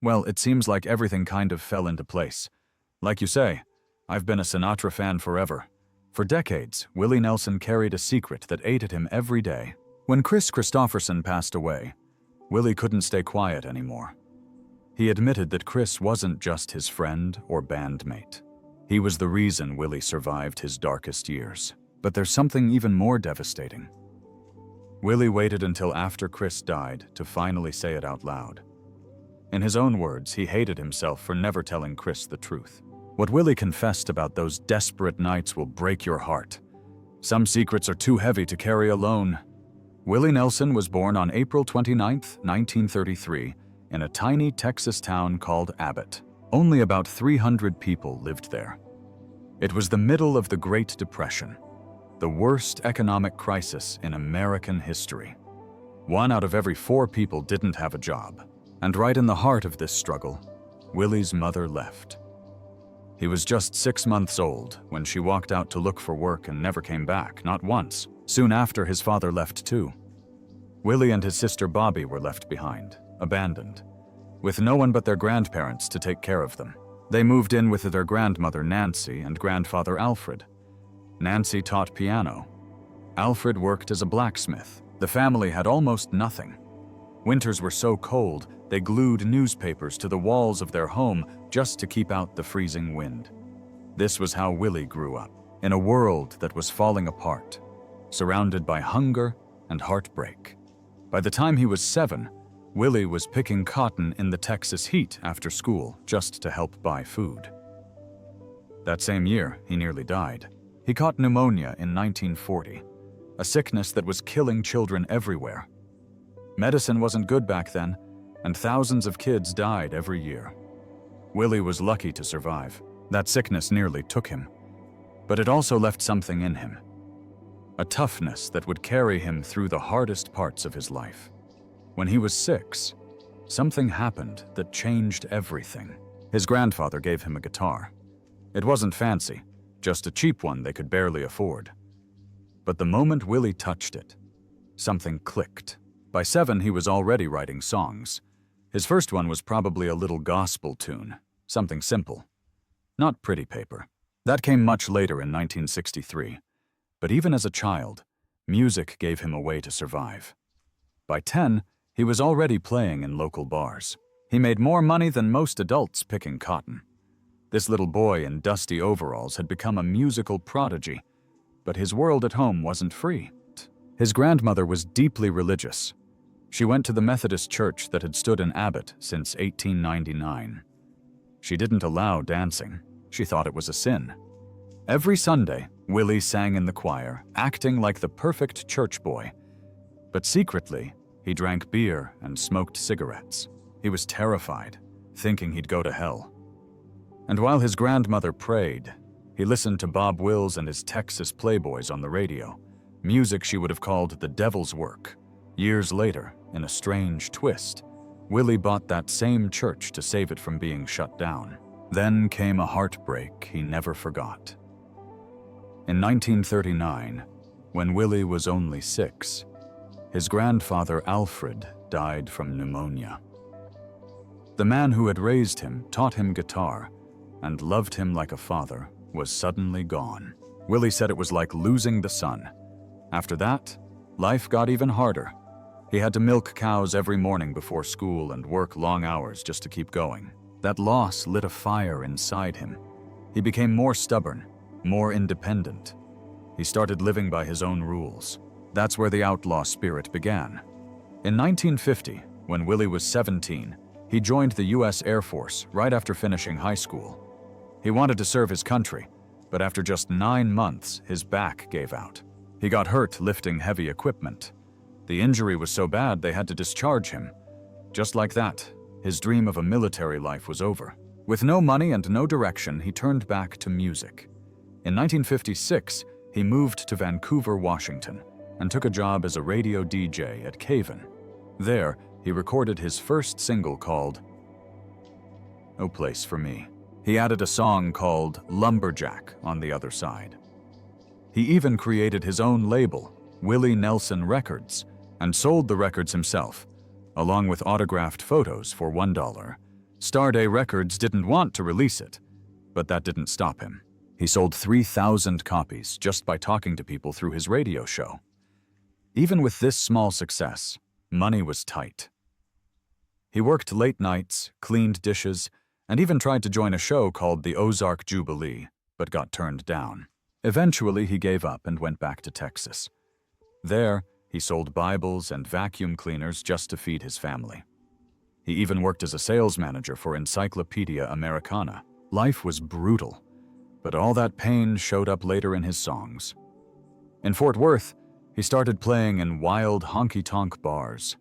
Well, it seems like everything kind of fell into place. Like you say, I've been a Sinatra fan forever. For decades, Willie Nelson carried a secret that ate at him every day. When Kris Kristofferson passed away, Willie couldn't stay quiet anymore. He admitted that Kris wasn't just his friend or bandmate. He was the reason Willie survived his darkest years. But there's something even more devastating. Willie waited until after Kris died to finally say it out loud. In his own words, he hated himself for never telling Kris the truth. What Willie confessed about those desperate nights will break your heart. Some secrets are too heavy to carry alone. Willie Nelson was born on April 29, 1933, in a tiny Texas town called Abbott. Only about 300 people lived there. It was the middle of the Great Depression, the worst economic crisis in American history. 1 out of every 4 people didn't have a job. And right in the heart of this struggle, Willie's mother left. He was just 6 months old when she walked out to look for work and never came back, not once. Soon after, his father left too. Willie and his sister Bobby were left behind, abandoned, with no one but their grandparents to take care of them. They moved in with their grandmother Nancy and grandfather Alfred. Nancy taught piano. Alfred worked as a blacksmith. The family had almost nothing. Winters were so cold, they glued newspapers to the walls of their home just to keep out the freezing wind. This was how Willie grew up, in a world that was falling apart, surrounded by hunger and heartbreak. By the time he was 7, Willie was picking cotton in the Texas heat after school just to help buy food. That same year, he nearly died. He caught pneumonia in 1940, a sickness that was killing children everywhere. Medicine wasn't good back then, and thousands of kids died every year. Willie was lucky to survive. That sickness nearly took him. But it also left something in him. A toughness that would carry him through the hardest parts of his life. When he was 6, something happened that changed everything. His grandfather gave him a guitar. It wasn't fancy, just a cheap one they could barely afford. But the moment Willie touched it, something clicked. By 7, he was already writing songs. His first one was probably a little gospel tune, something simple. Not Pretty Paper. That came much later in 1963. But even as a child, music gave him a way to survive. By 10, he was already playing in local bars. He made more money than most adults picking cotton. This little boy in dusty overalls had become a musical prodigy, but his world at home wasn't free. His grandmother was deeply religious. She went to the Methodist church that had stood in Abbott since 1899. She didn't allow dancing. She thought it was a sin. Every Sunday, Willie sang in the choir, acting like the perfect church boy. But secretly, he drank beer and smoked cigarettes. He was terrified, thinking he'd go to hell. And while his grandmother prayed, he listened to Bob Wills and his Texas Playboys on the radio, music she would have called the devil's work. Years later, in a strange twist, Willie bought that same church to save it from being shut down. Then came a heartbreak he never forgot. In 1939, when Willie was only 6, his grandfather Alfred died from pneumonia. The man who had raised him, taught him guitar, and loved him like a father, was suddenly gone. Willie said it was like losing the sun. After that, life got even harder. He had to milk cows every morning before school and work long hours just to keep going. That loss lit a fire inside him. He became more stubborn, more independent. He started living by his own rules. That's where the outlaw spirit began. In 1950, when Willie was 17, he joined the U.S. Air Force right after finishing high school. He wanted to serve his country, but after just 9 months, his back gave out. He got hurt lifting heavy equipment. The injury was so bad they had to discharge him. Just like that, his dream of a military life was over. With no money and no direction, he turned back to music. In 1956, he moved to Vancouver, Washington, and took a job as a radio DJ at Caven. There, he recorded his first single called No Place for Me. He added a song called Lumberjack on the other side. He even created his own label, Willie Nelson Records, and sold the records himself, along with autographed photos for $1, Starday Records didn't want to release it, but that didn't stop him. He sold 3,000 copies just by talking to people through his radio show. Even with this small success, money was tight. He worked late nights, cleaned dishes, and even tried to join a show called the Ozark Jubilee, but got turned down. Eventually, he gave up and went back to Texas. There, he sold Bibles and vacuum cleaners just to feed his family. He even worked as a sales manager for Encyclopedia Americana. Life was brutal, but all that pain showed up later in his songs. In Fort Worth, he started playing in wild honky-tonk bars.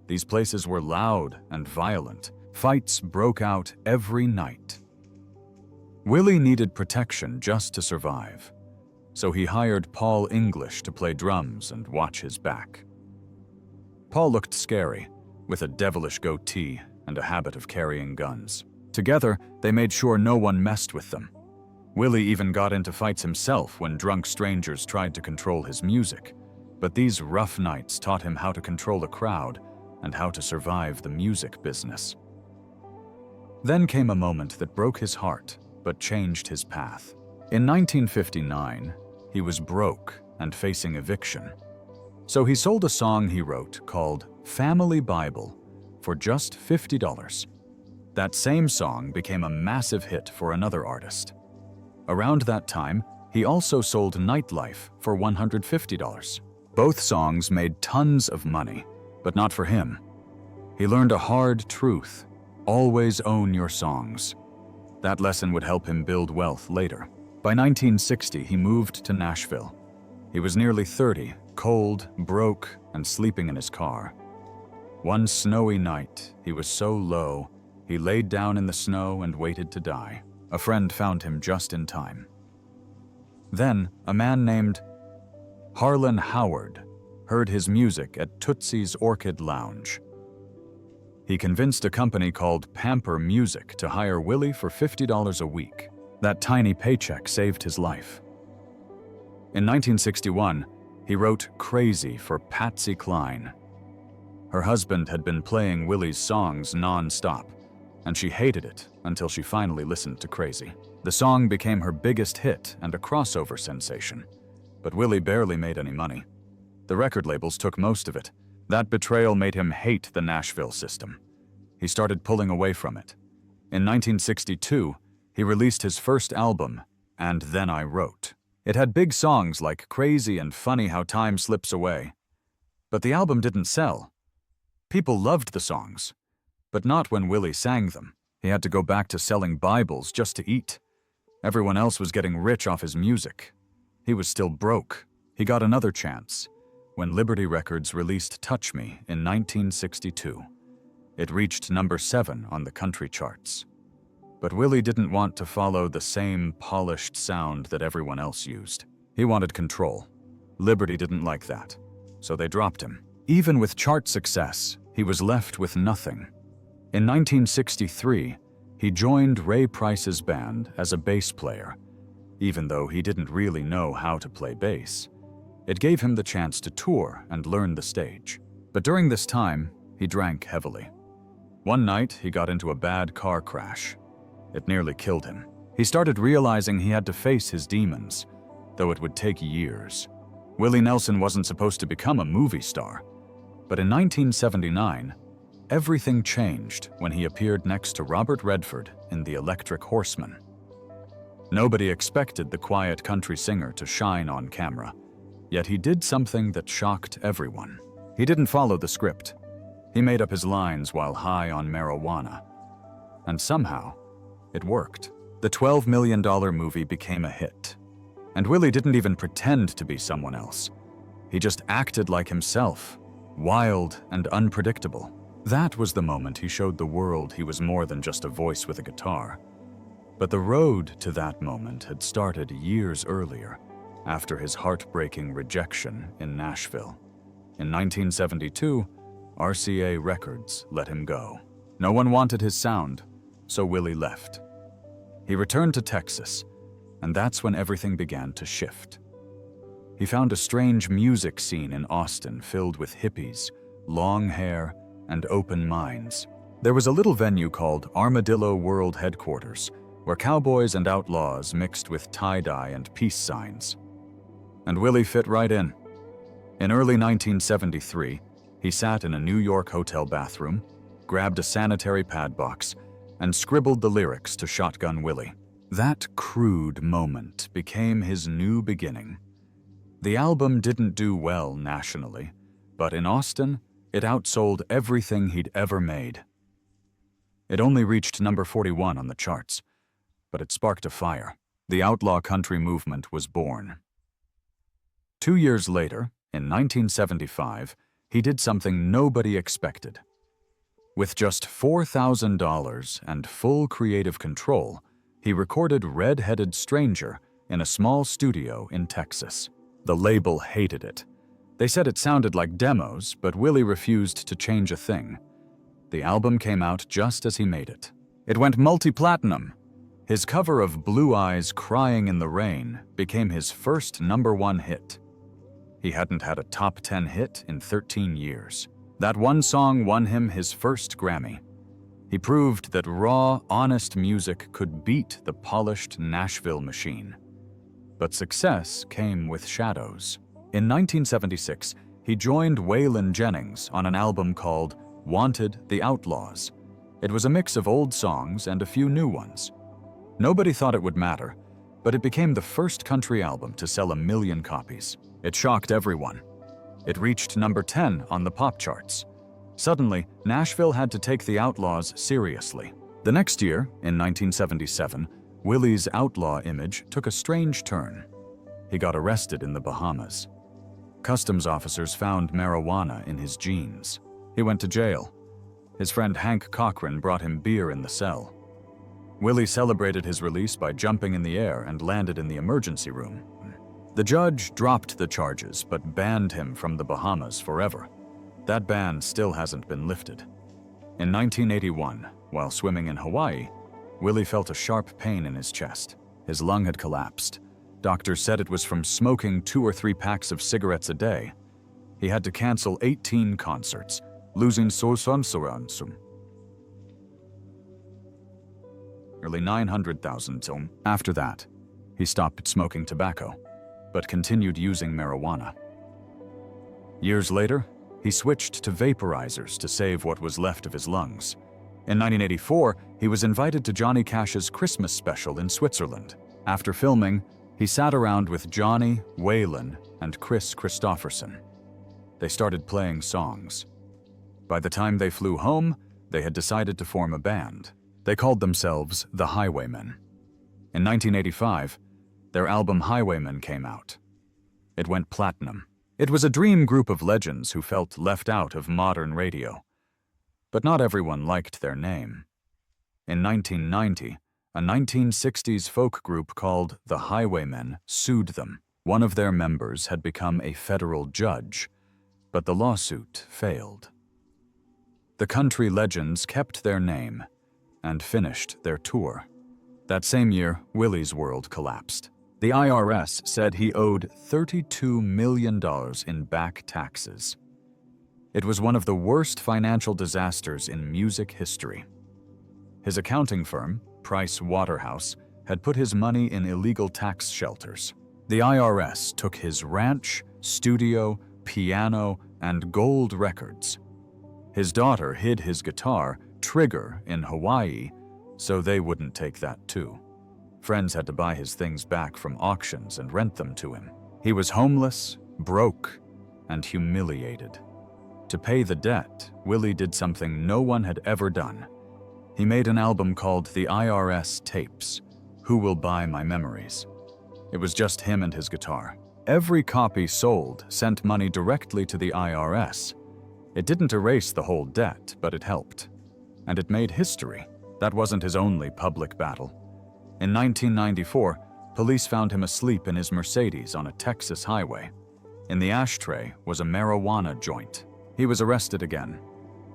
These places were loud and violent. Fights broke out every night. Willie needed protection just to survive, so he hired Paul English to play drums and watch his back. Paul looked scary, with a devilish goatee and a habit of carrying guns. Together, they made sure no one messed with them. Willie even got into fights himself when drunk strangers tried to control his music, but these rough nights taught him how to control a crowd and how to survive the music business. Then came a moment that broke his heart, but changed his path. In 1959, he was broke and facing eviction. So he sold a song he wrote called Family Bible for just $50. That same song became a massive hit for another artist. Around that time, he also sold Nightlife for $150. Both songs made tons of money, but not for him. He learned a hard truth: always own your songs. That lesson would help him build wealth later. By 1960, he moved to Nashville. He was nearly 30, cold, broke, and sleeping in his car. One snowy night, he was so low, he laid down in the snow and waited to die. A friend found him just in time. Then, a man named Harlan Howard heard his music at Tootsie's Orchid Lounge. He convinced a company called Pamper Music to hire Willie for $50 a week. That tiny paycheck saved his life. In 1961, he wrote Crazy for Patsy Cline. Her husband had been playing Willie's songs non-stop, and she hated it until she finally listened to Crazy. The song became her biggest hit and a crossover sensation, but Willie barely made any money. The record labels took most of it. That betrayal made him hate the Nashville system. He started pulling away from it. In 1962, he released his first album, And Then I Wrote. It had big songs like Crazy and Funny How Time Slips Away. But the album didn't sell. People loved the songs, but not when Willie sang them. He had to go back to selling Bibles just to eat. Everyone else was getting rich off his music. He was still broke. He got another chance when Liberty Records released Touch Me in 1962. It reached number 7 on the country charts. But Willie didn't want to follow the same polished sound that everyone else used. He wanted control. Liberty didn't like that, so they dropped him. Even with chart success, he was left with nothing. In 1963, he joined Ray Price's band as a bass player, even though he didn't really know how to play bass. It gave him the chance to tour and learn the stage. But during this time, he drank heavily. One night, he got into a bad car crash. It nearly killed him. He started realizing he had to face his demons, though it would take years. Willie Nelson wasn't supposed to become a movie star. But in 1979, everything changed when he appeared next to Robert Redford in The Electric Horseman. Nobody expected the quiet country singer to shine on camera, yet he did something that shocked everyone. He didn't follow the script. He made up his lines while high on marijuana. And somehow, it worked. The $12 million movie became a hit. And Willie didn't even pretend to be someone else. He just acted like himself, wild and unpredictable. That was the moment he showed the world he was more than just a voice with a guitar. But the road to that moment had started years earlier, after his heartbreaking rejection in Nashville. In 1972, RCA Records let him go. No one wanted his sound, so Willie left. He returned to Texas, and that's when everything began to shift. He found a strange music scene in Austin filled with hippies, long hair, and open minds. There was a little venue called Armadillo World Headquarters, where cowboys and outlaws mixed with tie-dye and peace signs. And Willie fit right in. In early 1973, he sat in a New York hotel bathroom, grabbed a sanitary pad box, and scribbled the lyrics to Shotgun Willie. That crude moment became his new beginning. The album didn't do well nationally, but in Austin, it outsold everything he'd ever made. It only reached number 41 on the charts, but it sparked a fire. The outlaw country movement was born. 2 years later, in 1975, he did something nobody expected. With just $4,000 and full creative control, he recorded Red-Headed Stranger in a small studio in Texas. The label hated it. They said it sounded like demos, but Willie refused to change a thing. The album came out just as he made it. It went multi-platinum. His cover of Blue Eyes Crying in the Rain became his first #1 hit. He hadn't had a top 10 hit in 13 years. That one song won him his first Grammy. He proved that raw, honest music could beat the polished Nashville machine. But success came with shadows. In 1976, he joined Waylon Jennings on an album called Wanted the Outlaws. It was a mix of old songs and a few new ones. Nobody thought it would matter, but it became the first country album to sell 1 million copies. It shocked everyone. It reached number 10 on the pop charts. Suddenly, Nashville had to take the Outlaws seriously. The next year, in 1977, Willie's outlaw image took a strange turn. He got arrested in the Bahamas. Customs officers found marijuana in his jeans. He went to jail. His friend Hank Cochran brought him beer in the cell. Willie celebrated his release by jumping in the air and landed in the emergency room. The judge dropped the charges but banned him from the Bahamas forever. That ban still hasn't been lifted. In 1981, while swimming in Hawaii, Willie felt a sharp pain in his chest. His lung had collapsed. Doctors said it was from smoking 2 or 3 packs of cigarettes a day. He had to cancel 18 concerts, losing nearly $900,000. After that, he stopped smoking tobacco, but continued using marijuana. Years later, he switched to vaporizers to save what was left of his lungs. In 1984, he was invited to Johnny Cash's Christmas special in Switzerland. After filming, he sat around with Johnny, Waylon, and Kris Kristofferson. They started playing songs. By the time they flew home, they had decided to form a band. They called themselves the Highwaymen. In 1985, their album Highwaymen came out. It went platinum. It was a dream group of legends who felt left out of modern radio. But not everyone liked their name. In 1990, a 1960s folk group called the Highwaymen sued them. One of their members had become a federal judge, but the lawsuit failed. The country legends kept their name and finished their tour. That same year, Willie's world collapsed. The IRS said he owed $32 million in back taxes. It was one of the worst financial disasters in music history. His accounting firm, Price Waterhouse, had put his money in illegal tax shelters. The IRS took his ranch, studio, piano, and gold records. His daughter hid his guitar, Trigger, in Hawaii, so they wouldn't take that too. Friends had to buy his things back from auctions and rent them to him. He was homeless, broke, and humiliated. To pay the debt, Willie did something no one had ever done. He made an album called The IRS Tapes, Who Will Buy My Memories? It was just him and his guitar. Every copy sold sent money directly to the IRS. It didn't erase the whole debt, but it helped. And it made history. That wasn't his only public battle. In 1994, police found him asleep in his Mercedes on a Texas highway. In the ashtray was a marijuana joint. He was arrested again.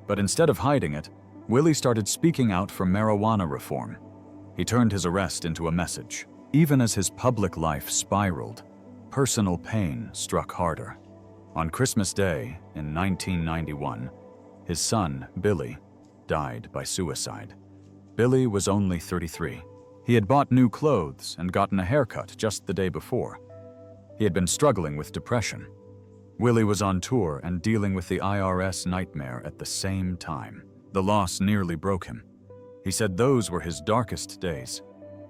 But instead of hiding it, Willie started speaking out for marijuana reform. He turned his arrest into a message. Even as his public life spiraled, personal pain struck harder. On Christmas Day in 1991, his son, Billy, died by suicide. Billy was only 33. He had bought new clothes and gotten a haircut just the day before. He had been struggling with depression. Willie was on tour and dealing with the IRS nightmare at the same time. The loss nearly broke him. He said those were his darkest days.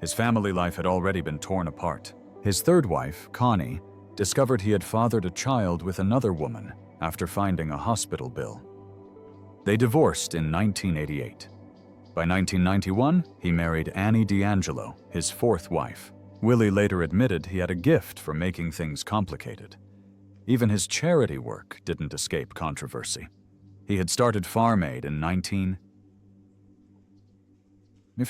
His family life had already been torn apart. His third wife, Connie, discovered he had fathered a child with another woman after finding a hospital bill. They divorced in 1988. By 1991, he married Annie D'Angelo, his fourth wife. Willie later admitted he had a gift for making things complicated. Even his charity work didn't escape controversy. He had started Farm Aid in 19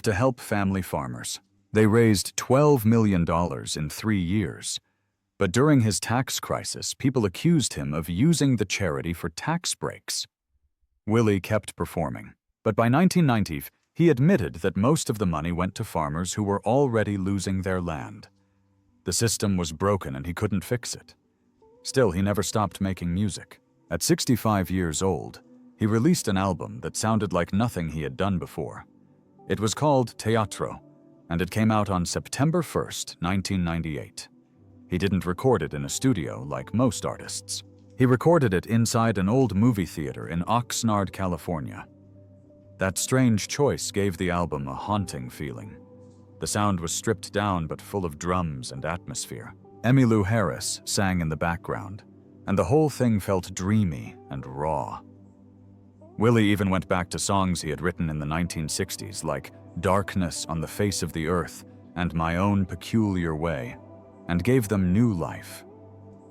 to help family farmers. They raised $12 million in 3 years. But during his tax crisis, people accused him of using the charity for tax breaks. Willie kept performing, but by 1990, he admitted that most of the money went to farmers who were already losing their land. The system was broken and he couldn't fix it. Still, he never stopped making music. At 65 years old, he released an album that sounded like nothing he had done before. It was called Teatro, and it came out on September 1st, 1998. He didn't record it in a studio like most artists. He recorded it inside an old movie theater in Oxnard, California. That strange choice gave the album a haunting feeling. The sound was stripped down but full of drums and atmosphere. Emmylou Harris sang in the background, and the whole thing felt dreamy and raw. Willie even went back to songs he had written in the 1960s like Darkness on the Face of the Earth and My Own Peculiar Way, and gave them new life.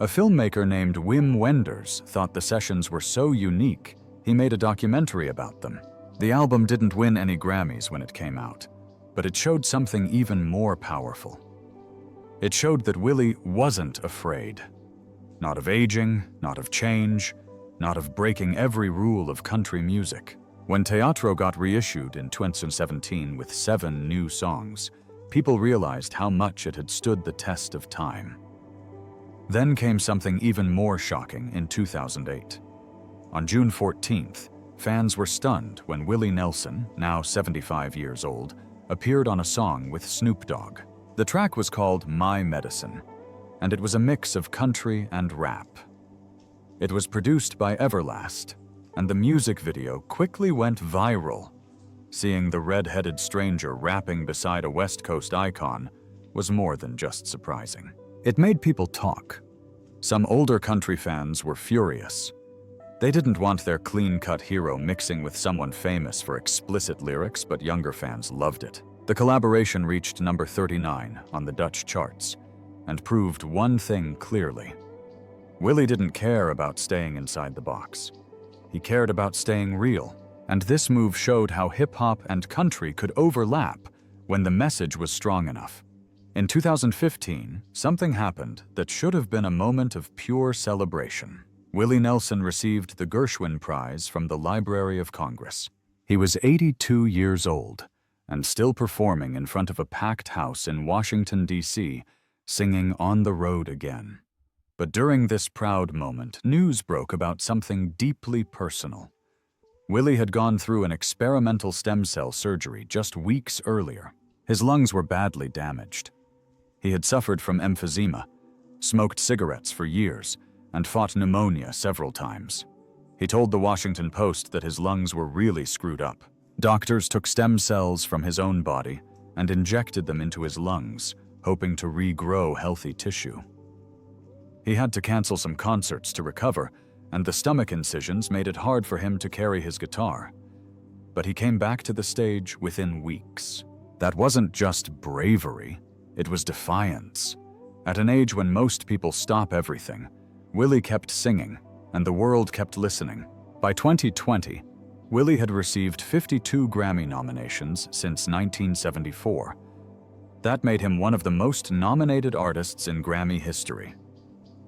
A filmmaker named Wim Wenders thought the sessions were so unique, he made a documentary about them. The album didn't win any Grammys when it came out, but it showed something even more powerful. It showed that Willie wasn't afraid. Not of aging, not of change, not of breaking every rule of country music. When Teatro got reissued in 2017 with 7 new songs, people realized how much it had stood the test of time. Then came something even more shocking in 2008. On June 14th, fans were stunned when Willie Nelson, now 75 years old, appeared on a song with Snoop Dogg. The track was called My Medicine, and it was a mix of country and rap. It was produced by Everlast, and the music video quickly went viral. Seeing the red-headed stranger rapping beside a West Coast icon was more than just surprising. It made people talk. Some older country fans were furious. They didn't want their clean-cut hero mixing with someone famous for explicit lyrics, but younger fans loved it. The collaboration reached number 39 on the Dutch charts and proved one thing clearly. Willie didn't care about staying inside the box. He cared about staying real, and this move showed how hip-hop and country could overlap when the message was strong enough. In 2015, something happened that should have been a moment of pure celebration. Willie Nelson received the Gershwin Prize from the Library of Congress. He was 82 years old and still performing in front of a packed house in Washington, D.C., singing On the Road Again. But during this proud moment, news broke about something deeply personal. Willie had gone through an experimental stem cell surgery just weeks earlier. His lungs were badly damaged. He had suffered from emphysema, smoked cigarettes for years, and fought pneumonia several times. He told the Washington Post that his lungs were really screwed up. Doctors took stem cells from his own body and injected them into his lungs, hoping to regrow healthy tissue. He had to cancel some concerts to recover, and the stomach incisions made it hard for him to carry his guitar. But he came back to the stage within weeks. That wasn't just bravery, it was defiance. At an age when most people stop everything, Willie kept singing, and the world kept listening. By 2020, Willie had received 52 Grammy nominations since 1974. That made him one of the most nominated artists in Grammy history.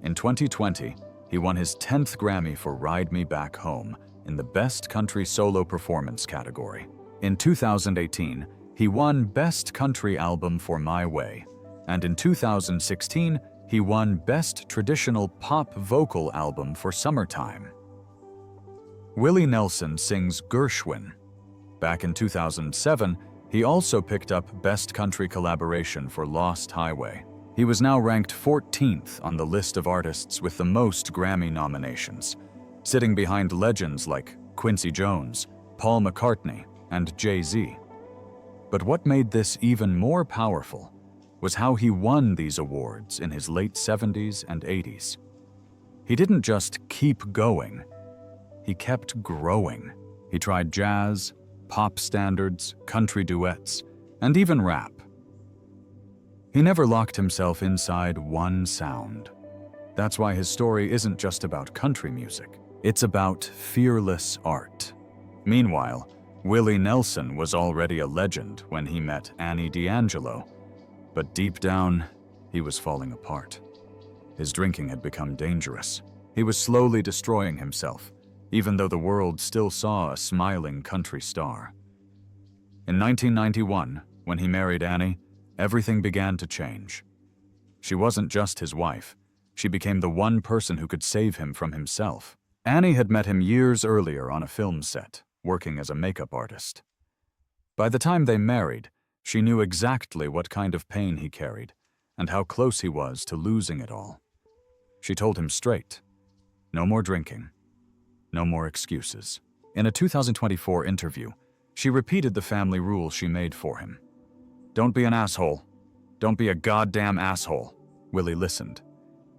In 2020, he won his 10th Grammy for Ride Me Back Home in the Best Country Solo Performance category. In 2018, he won Best Country Album for My Way, and in 2016, he won Best Traditional Pop Vocal Album for Summertime. Willie Nelson sings Gershwin, Back in 2007, he also picked up Best Country Collaboration for Lost Highway. He was now ranked 14th on the list of artists with the most Grammy nominations, sitting behind legends like Quincy Jones, Paul McCartney, and Jay-Z. But what made this even more powerful was how he won these awards in his late 70s and 80s. He didn't just keep going, he kept growing. He tried jazz, pop standards, country duets, and even rap. He never locked himself inside one sound. That's why his story isn't just about country music. It's about fearless art. Meanwhile, Willie Nelson was already a legend when he met Annie D'Angelo, but deep down, he was falling apart. His drinking had become dangerous. He was slowly destroying himself, even though the world still saw a smiling country star. In 1991, when he married Annie, everything began to change. She wasn't just his wife. She became the one person who could save him from himself. Annie had met him years earlier on a film set, working as a makeup artist. By the time they married, she knew exactly what kind of pain he carried and how close he was to losing it all. She told him straight, no more drinking, no more excuses. In a 2024 interview, she repeated the family rule she made for him. Don't be an asshole. Don't be a goddamn asshole. Willie listened.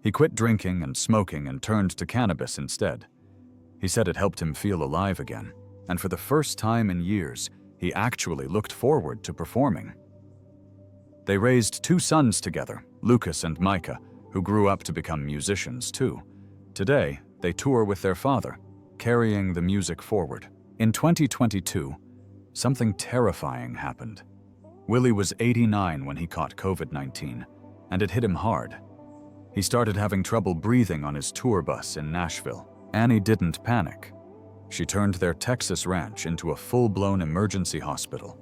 He quit drinking and smoking and turned to cannabis instead. He said it helped him feel alive again, and for the first time in years, he actually looked forward to performing. They raised 2 sons together, Lucas and Micah, who grew up to become musicians too. Today, they tour with their father, carrying the music forward. In 2022, something terrifying happened. Willie was 89 when he caught COVID-19, and it hit him hard. He started having trouble breathing on his tour bus in Nashville. Annie didn't panic. She turned their Texas ranch into a full-blown emergency hospital.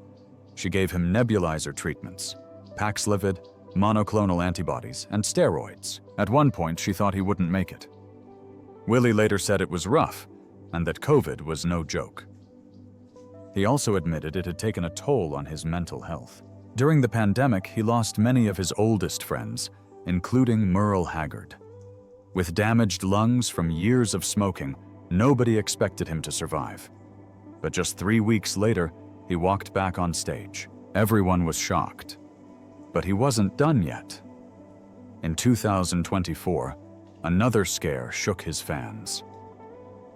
She gave him nebulizer treatments, Paxlovid, monoclonal antibodies, and steroids. At one point, she thought he wouldn't make it. Willie later said it was rough, and that COVID was no joke. He also admitted it had taken a toll on his mental health. During the pandemic, he lost many of his oldest friends, including Merle Haggard. With damaged lungs from years of smoking, nobody expected him to survive. But just 3 weeks later, he walked back on stage. Everyone was shocked. But he wasn't done yet. In 2024, another scare shook his fans.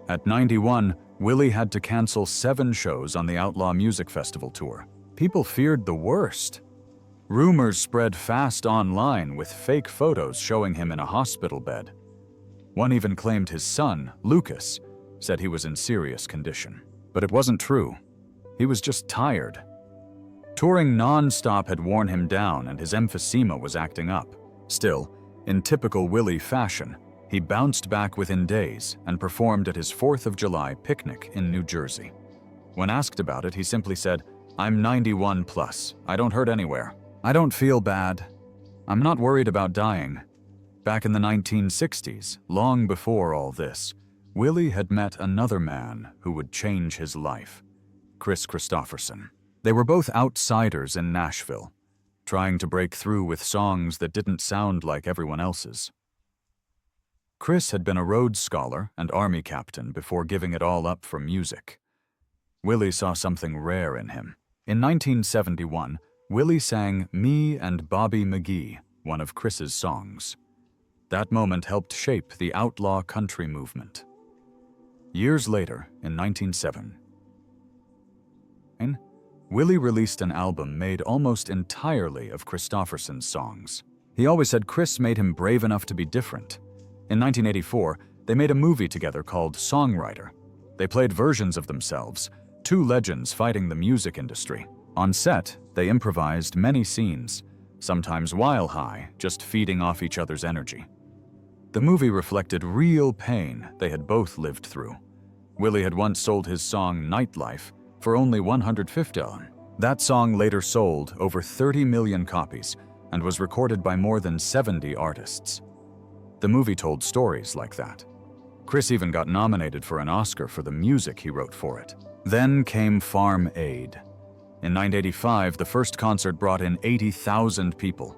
At 91, Willie had to cancel 7 shows on the Outlaw Music Festival tour. People feared the worst. Rumors spread fast online with fake photos showing him in a hospital bed. One even claimed his son, Lucas, said he was in serious condition. But it wasn't true. He was just tired. Touring non-stop had worn him down and his emphysema was acting up. Still, in typical Willie fashion, he bounced back within days and performed at his 4th of July picnic in New Jersey. When asked about it, he simply said, "I'm 91 plus. I don't hurt anywhere. I don't feel bad. I'm not worried about dying." Back in the 1960s, long before all this, Willie had met another man who would change his life, Kris Kristofferson. They were both outsiders in Nashville, trying to break through with songs that didn't sound like everyone else's. Kris had been a Rhodes Scholar and Army captain before giving it all up for music. Willie saw something rare in him. In 1971, Willie sang "Me and Bobby McGee," one of Kris's songs. That moment helped shape the outlaw country movement. Years later, in 1997, Willie released an album made almost entirely of Kristofferson's songs. He always said Kris made him brave enough to be different. In 1984, they made a movie together called Songwriter. They played versions of themselves, 2 legends fighting the music industry. On set, they improvised many scenes, sometimes while high, just feeding off each other's energy. The movie reflected real pain they had both lived through. Willie had once sold his song "Nightlife" for only $150. That song later sold over 30 million copies and was recorded by more than 70 artists. The movie told stories like that. Kris even got nominated for an Oscar for the music he wrote for it. Then came Farm Aid. In 1985, the first concert brought in 80,000 people.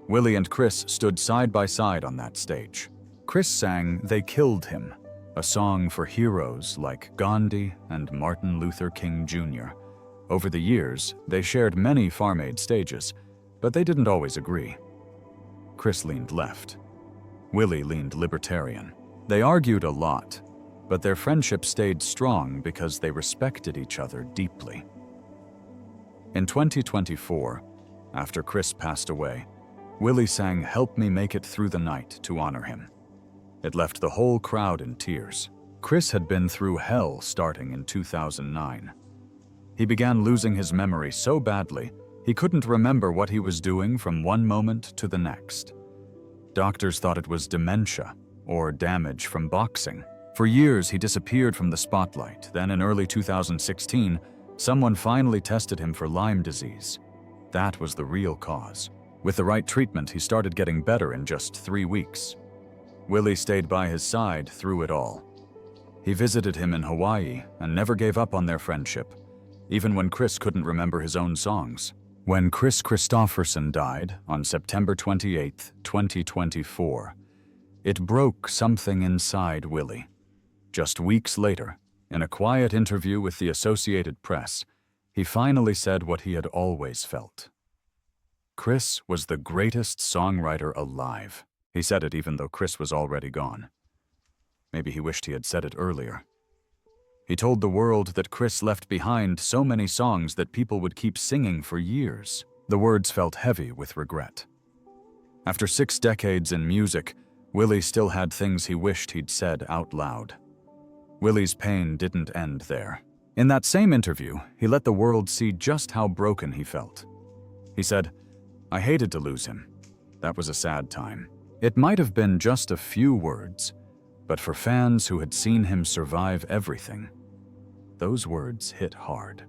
Willie and Kris stood side by side on that stage. Kris sang "They Killed Him," a song for heroes like Gandhi and Martin Luther King Jr. Over the years, they shared many Farm Aid stages, but they didn't always agree. Kris leaned left. Willie leaned libertarian. They argued a lot, but their friendship stayed strong because they respected each other deeply. In 2024, after Kris passed away, Willie sang "Help Me Make It Through the Night" to honor him. It left the whole crowd in tears. Kris had been through hell starting in 2009. He began losing his memory so badly, he couldn't remember what he was doing from one moment to the next. Doctors thought it was dementia or damage from boxing. For years, he disappeared from the spotlight. Then in early 2016, someone finally tested him for Lyme disease. That was the real cause. With the right treatment, he started getting better in just 3 weeks. Willie stayed by his side through it all. He visited him in Hawaii and never gave up on their friendship, even when Kris couldn't remember his own songs. When Kris Kristofferson died on September 28, 2024, it broke something inside Willie. Just weeks later, in a quiet interview with the Associated Press, he finally said what he had always felt. Kris was the greatest songwriter alive. He said it even though Kris was already gone. Maybe he wished he had said it earlier. He told the world that Kris left behind so many songs that people would keep singing for years. The words felt heavy with regret. After 6 decades in music, Willie still had things he wished he'd said out loud. Willie's pain didn't end there. In that same interview, he let the world see just how broken he felt. He said, "I hated to lose him. That was a sad time." It might have been just a few words, but for fans who had seen him survive everything, those words hit hard.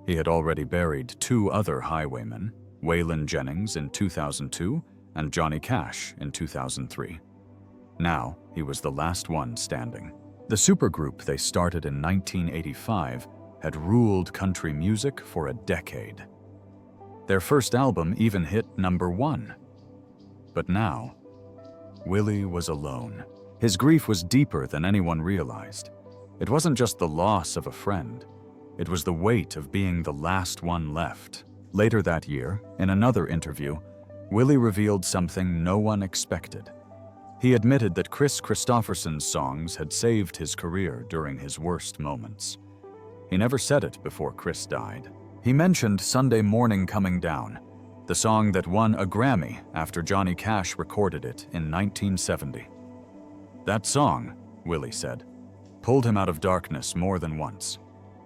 He had already buried 2 other highwaymen, Waylon Jennings in 2002 and Johnny Cash in 2003. Now, he was the last one standing. The supergroup they started in 1985 had ruled country music for a decade. Their first album even hit #1. But now, Willie was alone. His grief was deeper than anyone realized. It wasn't just the loss of a friend. It was the weight of being the last one left. Later that year, in another interview, Willie revealed something no one expected. He admitted that Kris Kristofferson's songs had saved his career during his worst moments. He never said it before Kris died. He mentioned "Sunday Morning Coming Down," the song that won a Grammy after Johnny Cash recorded it in 1970. That song, Willie said, pulled him out of darkness more than once.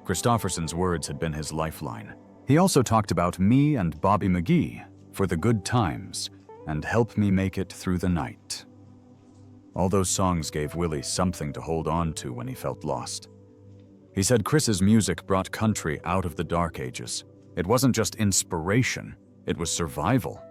Kristofferson's words had been his lifeline. He also talked about "Me and Bobby McGee," "For the Good Times," and "Help Me Make It Through the Night." All those songs gave Willie something to hold on to when he felt lost. He said Kris's music brought country out of the dark ages. It wasn't just inspiration, it was survival.